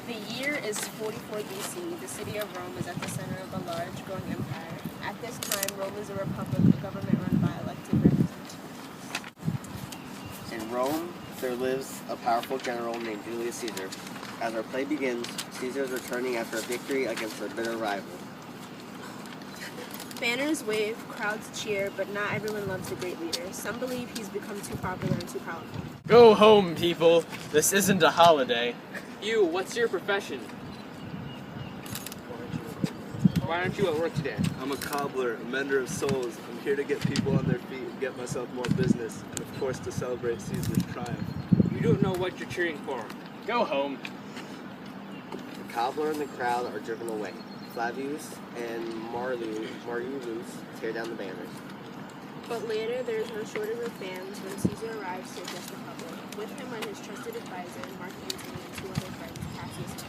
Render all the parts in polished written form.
The year is 44 BC. The city of Rome is at the center of a large, growing empire. At this time, Rome is a republic, a government run by elected representatives. In Rome, there lives a powerful general named Julius Caesar. As our play begins, Caesar is returning after a victory against a bitter rival. Banners wave, crowds cheer, but not everyone loves the great leader. Some believe he's become too popular and too powerful. Go home, people. This isn't a holiday. You, what's your profession? Why aren't you at work today? I'm a cobbler, a mender of souls. I'm here to get people on their feet and get myself more business, and of course to celebrate Caesar's triumph. You don't know what you're cheering for. Go home. The cobbler and the crowd are driven away. Flavius and Marius tear down the banners. But later, there is no shortage of fans when Caesar arrives to address the public. With him are his trusted advisor, Mark Antony, and two other friends, Cassius and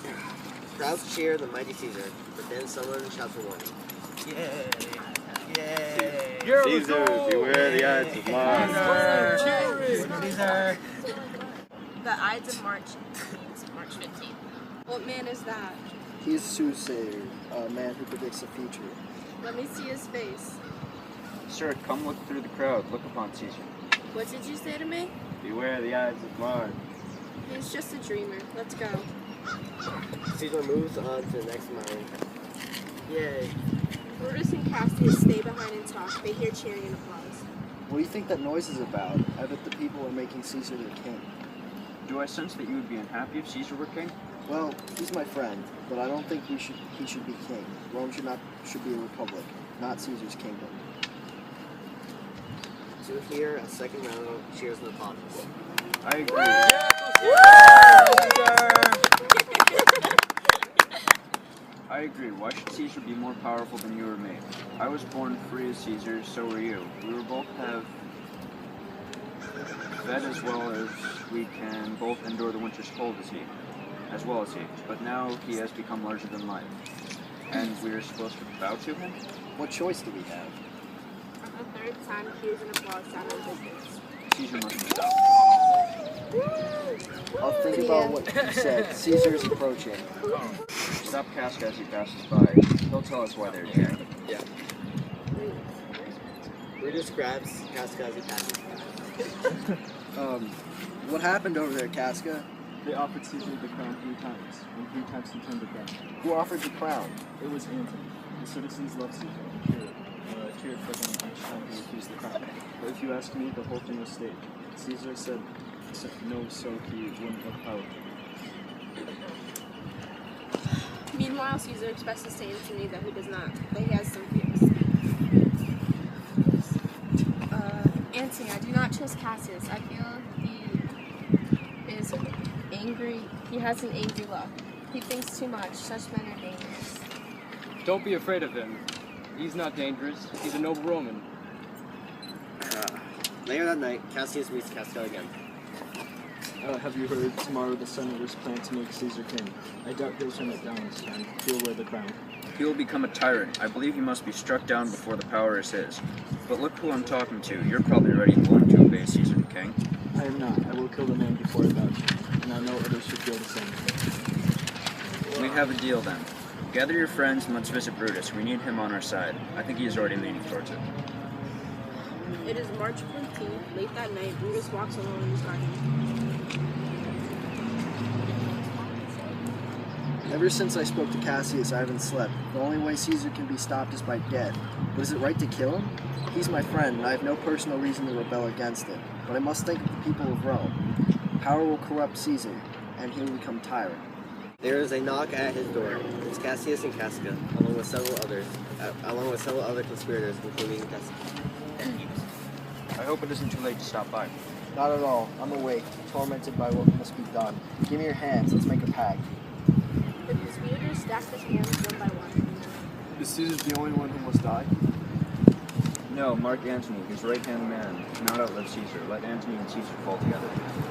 Julius. Crowds cheer the mighty Caesar, but then someone shouts a warning. Yay! Yay! Caesar, beware the Ides of March. Caesar! The Ides of March means March 15th. What man is that? He's a soothsayer, a man who predicts the future. Let me see his face. Sir, come look through the crowd. Look upon Caesar. What did you say to me? Beware the Ides of March. He's just a dreamer. Let's go. Caesar moves on to the next mountain. Yay. Brutus and Cassius stay behind and talk. They hear cheering and applause. What do you think that noise is about? I bet the people are making Caesar their king. Do I sense that you would be unhappy if Caesar were king? Well, he's my friend, but I don't think he should be king. Rome should be a republic, not Caesar's kingdom. To hear a second round of cheers and applause. I agree. I agree. Why should Caesar be more powerful than you or me? I was born free as Caesar, so were you. We will both have fed as well as we can, both endure the winter's cold as well as he. But now he has become larger than life. And we are supposed to bow to him? What choice do we have? For the third time, cheers and applause sound in the distance. Caesar must be stopped. I'll think about what you said. Caesar is approaching. Stop Casca as he passes by. He'll tell us why they're here. Yeah. Brutus grabs Casca as he passes by. What happened over there, Casca? They offered Caesar the crown 3 times, and 3 times he turned it down. Who offered the crown? It was Antony. The citizens loved Caesar and cheered for him each time he refused the crown. But if you ask me, the whole thing was staged. Caesar said no, so he wouldn't have power. Meanwhile, Caesar expresses to Antony that he has some fears. Antony, I do not trust Cassius. I feel he is angry. He has an angry look. He thinks too much. Such men are dangerous. Don't be afraid of him. He's not dangerous. He's a noble Roman. Later that night, Cassius meets Casca again. Have you heard? Tomorrow the senators plan to make Caesar king. I doubt he'll turn it down this time. He'll wear the crown. He will become a tyrant. I believe he must be struck down before the power is his. But look who I'm talking to. You're probably ready and willing to obey Caesar the king. I am not. I will kill the man before I bow to him, and I know others should feel the same. We have a deal then. Gather your friends and let's visit Brutus. We need him on our side. I think he is already leaning towards it. It is March 15th. Late that night, Brutus walks alone in his garden. Ever since I spoke to Cassius, I haven't slept. The only way Caesar can be stopped is by death. But is it right to kill him? He's my friend, and I have no personal reason to rebel against him. But I must think of the people of Rome. Power will corrupt Caesar, and he will become tyrant. There is a knock at his door. It's Cassius and Casca, along with several other conspirators, including Casca. I hope it isn't too late to stop by. Not at all. I'm awake, tormented by what must be done. Give me your hands. Let's make a pact. The conspirators stack his hands one by one. Is Caesar the only one who must die? No, Mark Antony, his right-hand man, cannot outlive Caesar. Let Antony and Caesar fall together.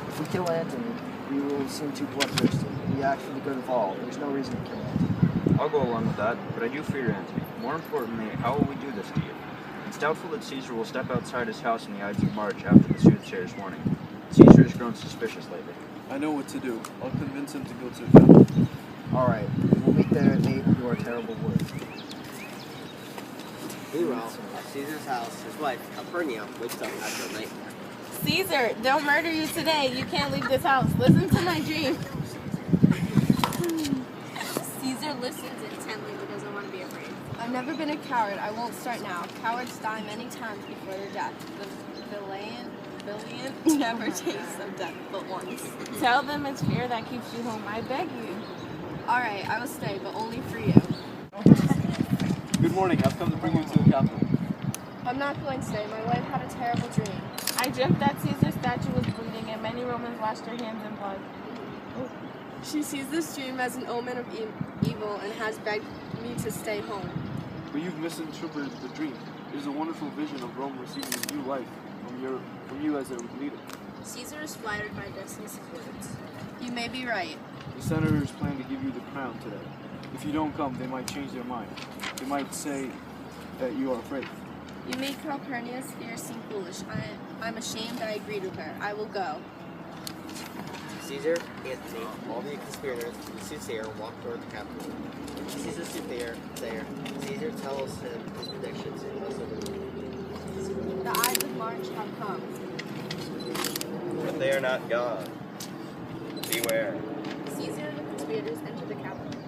If we kill Antony, we will seem too bloodthirsty. We act for the good of all. There's no reason to kill Antony. I'll go along with that, but I do fear Antony. More importantly, how will we do this to you? It's doubtful that Caesar will step outside his house in the Ides of March after the soothsayer's warning. Caesar has grown suspicious lately. I know what to do. I'll convince him to go to the Capitol. Alright, we'll meet there at 8 and do our terrible work. Meanwhile, at Caesar's house, his wife, Calpurnia, wakes up after a nightmare. Caesar, they'll murder you today. You can't leave this house. Listen to my dream. Caesar listens intently but doesn't want to be afraid. I've never been a coward. I won't start now. Cowards die many times before their death. The villain never tastes of death but once. Tell them it's fear that keeps you home. I beg you. Alright, I will stay, but only for you. Good morning. I've come to bring you to the Capitol. I'm not going to stay. My wife had a terrible dream. I dreamt that Caesar's statue was bleeding and many Romans washed their hands in blood. She sees this dream as an omen of evil and has begged me to stay home. But you've misinterpreted the dream. It is a wonderful vision of Rome receiving a new life from you as a leader. Caesar is flattered by Decius' words. You may be right. The senators plan to give you the crown today. If you don't come, they might change their mind. They might say that you are afraid. You make Calpurnia's fear seem foolish. I'm ashamed I agreed with her. I will go. Caesar, Antony, all the conspirators, and the soothsayer walk toward the Capitol. When he sees the soothsayer, Caesar tells him his predictions and most of them. The Ides of March have come. But they are not gone. Beware. Caesar and the conspirators enter the Capitol.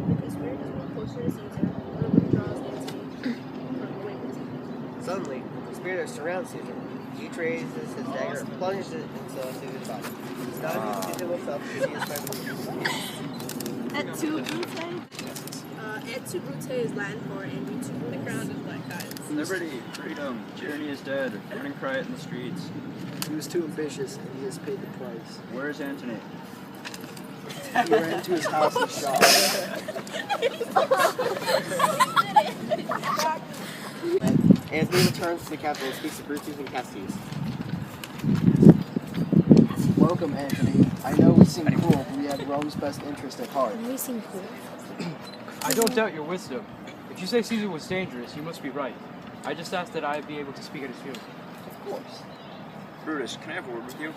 The conspirators move closer to Caesar. One of them draws Antony from the wind. Suddenly, the conspirators surround Caesar. Each raises his dagger and plunges it into Caesar's body. Now Caesar looks up to see his friend. Et tu, Brute? Et tu, Brute is Latin for and you two. The crown is black guys. Liberty, freedom, tyranny is dead. Running cry it in the streets. He was too ambitious and he has paid the price. Where is Antony? He ran to his house and shot. Antony returns to the Capitol and speaks to Brutus and Cassius. Welcome, Antony. I know we seem cruel, but we have Rome's best interest at heart. We seem cool. I don't doubt your wisdom. If you say Caesar was dangerous, you must be right. I just asked that I be able to speak at his funeral. Of course. Brutus, can I have a word with you?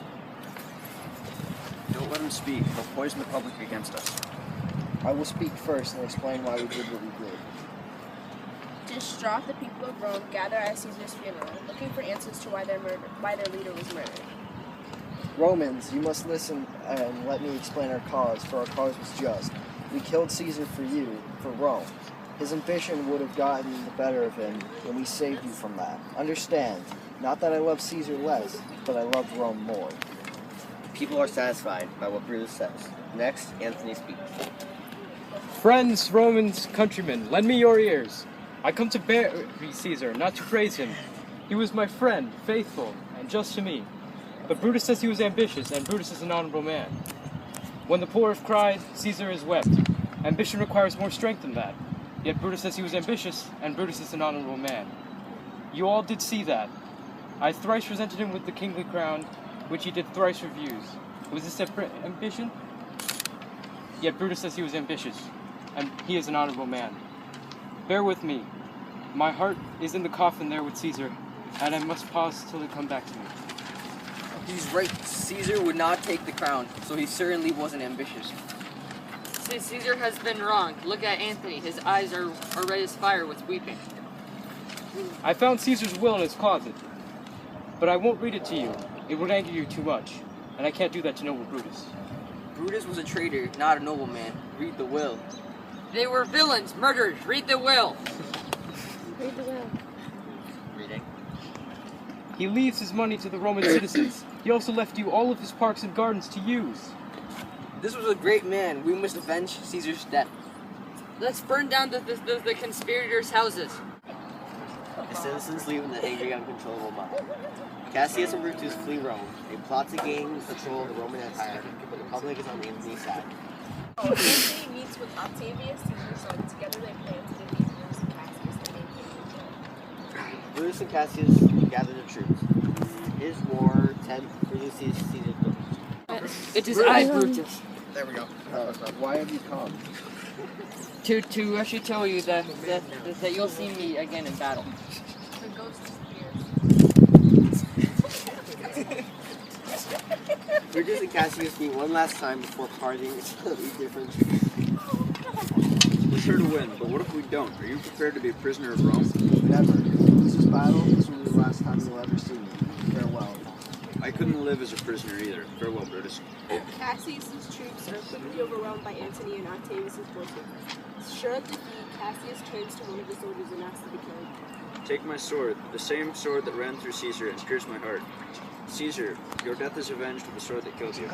Don't let him speak. He'll poison the public against us. I will speak first and explain why we did what we did. Distraught, the people of Rome gather at Caesar's funeral, looking for answers to why their leader was murdered. Romans, you must listen and let me explain our cause, for our cause was just. We killed Caesar for you, for Rome. His ambition would have gotten the better of him, and we saved you from that. Understand, not that I love Caesar less, but I love Rome more. People are satisfied by what Brutus says. Next, Antony speaks. Friends, Romans, countrymen, lend me your ears. I come to bury Caesar, not to praise him. He was my friend, faithful, and just to me. But Brutus says he was ambitious, and Brutus is an honorable man. When the poor have cried, Caesar has wept. Ambition requires more strength than that. Yet Brutus says he was ambitious, and Brutus is an honorable man. You all did see that. I thrice presented him with the kingly crown, which he did thrice refuse. Was this ambition? Yet Brutus says he was ambitious, and he is an honorable man. Bear with me. My heart is in the coffin there with Caesar, and I must pause till they come back to me. He's right. Caesar would not take the crown, so he certainly wasn't ambitious. Caesar has been wronged. Look at Antony. His eyes are red as fire with weeping. I found Caesar's will in his closet, but I won't read it to you. It would anger you too much, and I can't do that to noble Brutus. Brutus was a traitor, not a nobleman. Read the will. They were villains, murderers. Read the will. Read the will. Reading. He leaves his money to the Roman citizens. He also left you all of his parks and gardens to use. This was a great man. We must avenge Caesar's death. Let's burn down the conspirators' houses. The citizens leave in the angry, uncontrollable mob. Cassius and Brutus flee Rome. They plot to gain control of the Roman Empire, but the public is on Antony's side. Antony meets with Octavius, Caesar's son. Together they plan to defeat Brutus and Cassius and maintain control. Brutus and Cassius gather the troops. His war, 10 Brutus sees Caesar's buildings. It is I, Brutus. There we go. Why have you come? To actually tell you that you'll see me again in battle. The ghost disappears. Brutus and Cassius meet one last time before parting slightly different. We're sure to win, but what if we don't? Are you prepared to be a prisoner of Rome? Never. If we lose this battle, this will be the last time you'll ever see me. Farewell. I couldn't live as a prisoner either. Farewell, Brutus. Cassius's troops are quickly overwhelmed by Antony and Octavius's forces. Sure of defeat, Cassius turns to one of the soldiers and asks to be killed. Take my sword, the same sword that ran through Caesar and pierced my heart. Caesar, your death is avenged with the sword that killed you.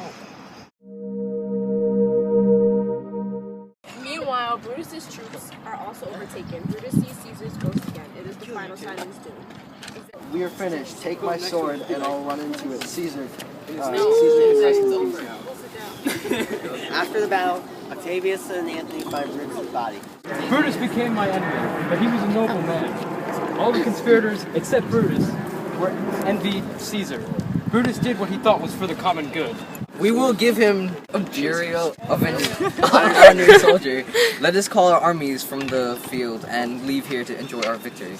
Meanwhile, Brutus's troops are also overtaken. Brutus sees Caesar's ghost again. It is the final sign of his doom. We are finished. Take my sword and I'll run into it. Caesar. Caesar it's rest in over. peace now. After the battle, Octavius and Antony find Brutus' body. Brutus became my enemy, but he was a noble man. All the conspirators, except Brutus, were envied Caesar. Brutus did what he thought was for the common good. We will give him a burial of an honored soldier. Let us call our armies from the field and leave here to enjoy our victory.